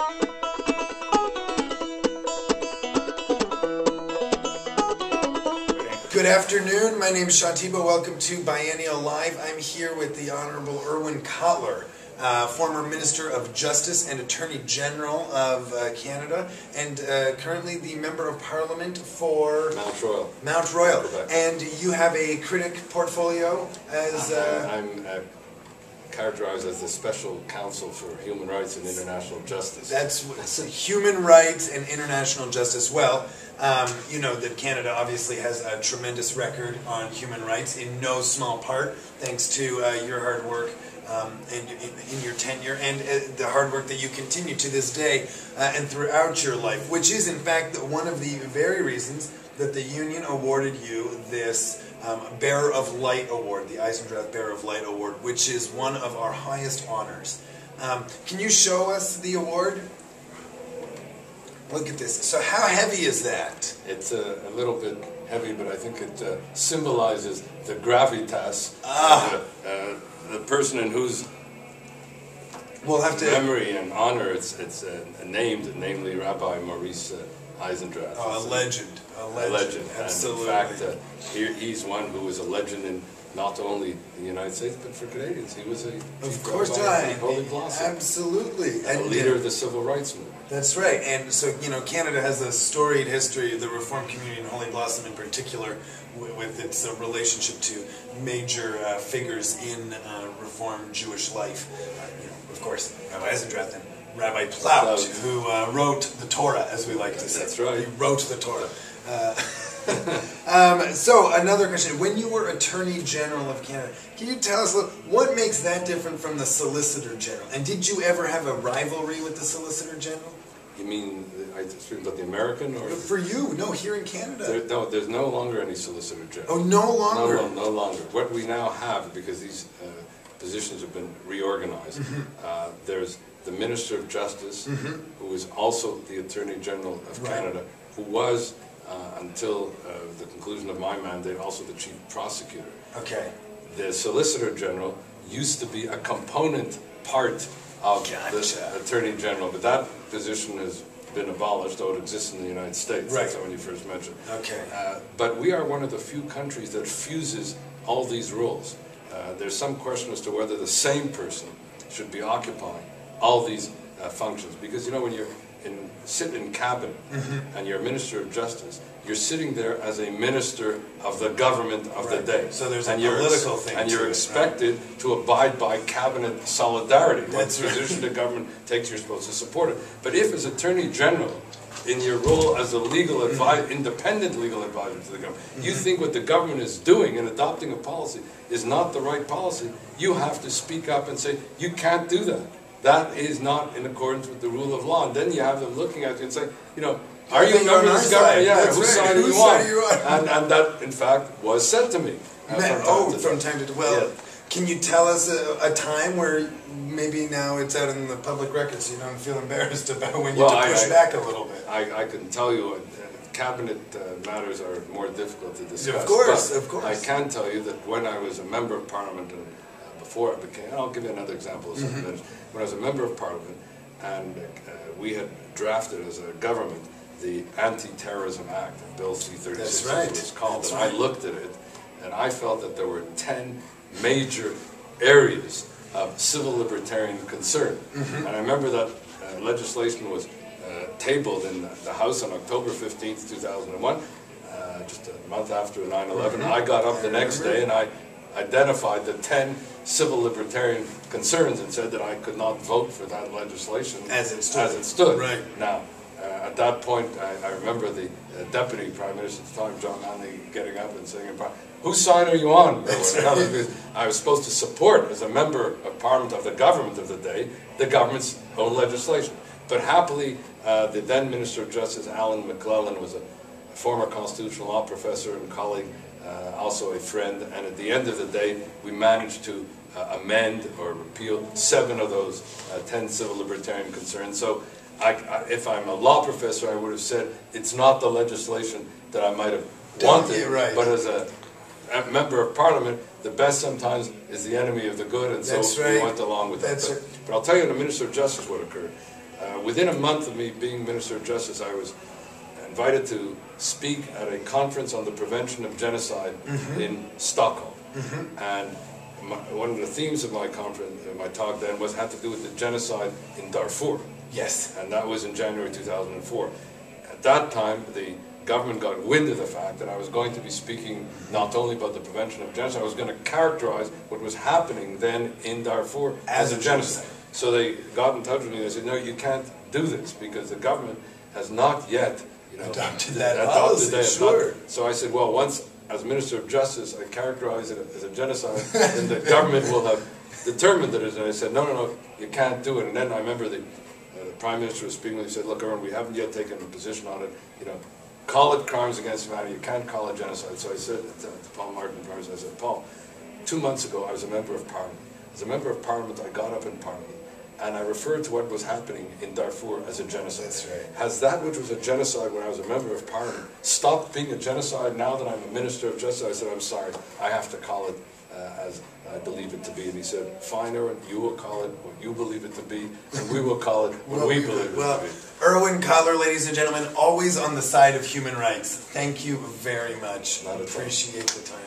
Good afternoon, my name is Shantiba. Welcome to Biennial Live. I'm here with the Honorable Irwin Cotler, former Minister of Justice and Attorney General of Canada, and currently the Member of Parliament for Mount Royal. Quebec. And you have a critic portfolio as... I'm characterized as the Special Counsel for Human Rights and International Justice. That's human rights and international justice. Well, you know that Canada obviously has a tremendous record on human rights, in no small part thanks to your hard work and in your tenure, and the hard work that you continue to this day and throughout your life, which is in fact one of the very reasons that the Union awarded you this Bearer of Light Award, the Eisendrath Bearer of Light Award, which is one of our highest honors. Can you show us the award? Look at this. So how heavy is that? It's a little bit heavy, but I think it symbolizes the gravitas of the person in whose memory and honor it's named, namely Rabbi Maurice Eisendrath. Oh, a legend. A legend. Absolutely. And in fact, he's one who was a legend in not only the United States, but for Canadians. He was a Holy Blossom. Absolutely. And a leader of the civil rights movement. That's right. And so, you know, Canada has a storied history, the Reform community and Holy Blossom in particular, with its relationship to major figures in Reform Jewish life. You know, of course, Rabbi Eisendrath and Rabbi Plaut, who wrote the Torah, as we like to say. That's right. He wrote the Torah. So, another question. When you were Attorney General of Canada, can you tell us what makes that different from the Solicitor General? And did you ever have a rivalry with the Solicitor General? You mean, I speaking about the American? Or for you, no, here in Canada. No, there's no longer any Solicitor General. Oh, no longer? No longer. What we now have, because these positions have been reorganized, there's the Minister of Justice, who is also the Attorney General of Canada, who was, until the conclusion of my mandate, also the Chief Prosecutor. Okay. The Solicitor General used to be a component part of the Attorney General, but that position has been abolished, though it exists in the United States. Right. That's when you first mentioned. Okay. But we are one of the few countries that fuses all these roles. There's some question as to whether the same person should be occupying all these functions, because you know when you sit in cabinet and you're a Minister of Justice, you're sitting there as a minister of the government of the day. So there's a political thing. And you're expected to abide by cabinet solidarity. That's what position the government takes, you're supposed to support it. But if as Attorney General, in your role as a legal advisor, independent legal advisor to the government, you think what the government is doing in adopting a policy is not the right policy, you have to speak up and say, you can't do that. That is not in accordance with the rule of law. And then you have them looking at you and say, you know, are you a member of this government? Yeah, whose side are you on? And that, in fact, was said to me. From time to time. Well, can you tell us a time where maybe now it's out in the public record so you don't feel embarrassed about when you push back a little bit? I can tell you, cabinet matters are more difficult to discuss. Of course, but of course. I can tell you that when I was a member of Parliament and before I became, and I'll give you another example of something. When I was a member of Parliament, and we had drafted as a government the Anti-Terrorism Act, Bill C-36 as it was called, and I looked at it, and I felt that there were 10 major areas of civil libertarian concern. And I remember that legislation was tabled in the House on October 15th, 2001, just a month after 9/11. I got up the next day and I identified the 10 civil libertarian concerns and said that I could not vote for that legislation as it stood. Right. Now, at that point, I remember the Deputy Prime Minister at the time, John Manley, getting up and saying, whose side are you on? I was supposed to support, as a member of Parliament of the government of the day, the government's own legislation. But happily, the then Minister of Justice, Alan McClellan, was a former constitutional law professor and colleague, also a friend, and at the end of the day, we managed to amend or repeal 7 of those 10 civil libertarian concerns. So if I'm a law professor, I would have said it's not the legislation that I might have wanted, but as a member of Parliament, the best sometimes is the enemy of the good, and so we went along with that. But I'll tell you, the Minister of Justice, what occurred. within a month of me being Minister of Justice, I was invited to speak at a conference on the prevention of genocide in Stockholm. And one of the themes of my conference, my talk then, had to do with the genocide in Darfur. Yes. And that was in January 2004. At that time, the government got wind of the fact that I was going to be speaking not only about the prevention of genocide, I was going to characterize what was happening then in Darfur as a genocide. So they got in touch with me and they said, no, you can't do this because the government has not yet adopted that policy. Sure. So I said, well, once as Minister of Justice I characterize it as a genocide, then the government will have determined that it is. And I said, no, you can't do it. And then I remember the Prime Minister was speaking with me, he said, look, Irwin, we haven't yet taken a position on it. Call it crimes against humanity, you can't call it genocide. So I said to Paul Martin, the Prime Minister, I said, Paul, 2 months ago I was a Member of Parliament. As a Member of Parliament, I got up in Parliament and I referred to what was happening in Darfur as a genocide. That's right. Has that which was a genocide when I was a Member of Parliament stopped being a genocide now that I'm a Minister of Justice? I said, I'm sorry, I have to call it as I believe it to be. And he said, fine, Irwin, you will call it what you believe it to be, and we will call it what we believe it to be. Irwin Cotler, ladies and gentlemen, always on the side of human rights. Thank you very much. Not at all. Appreciate the time.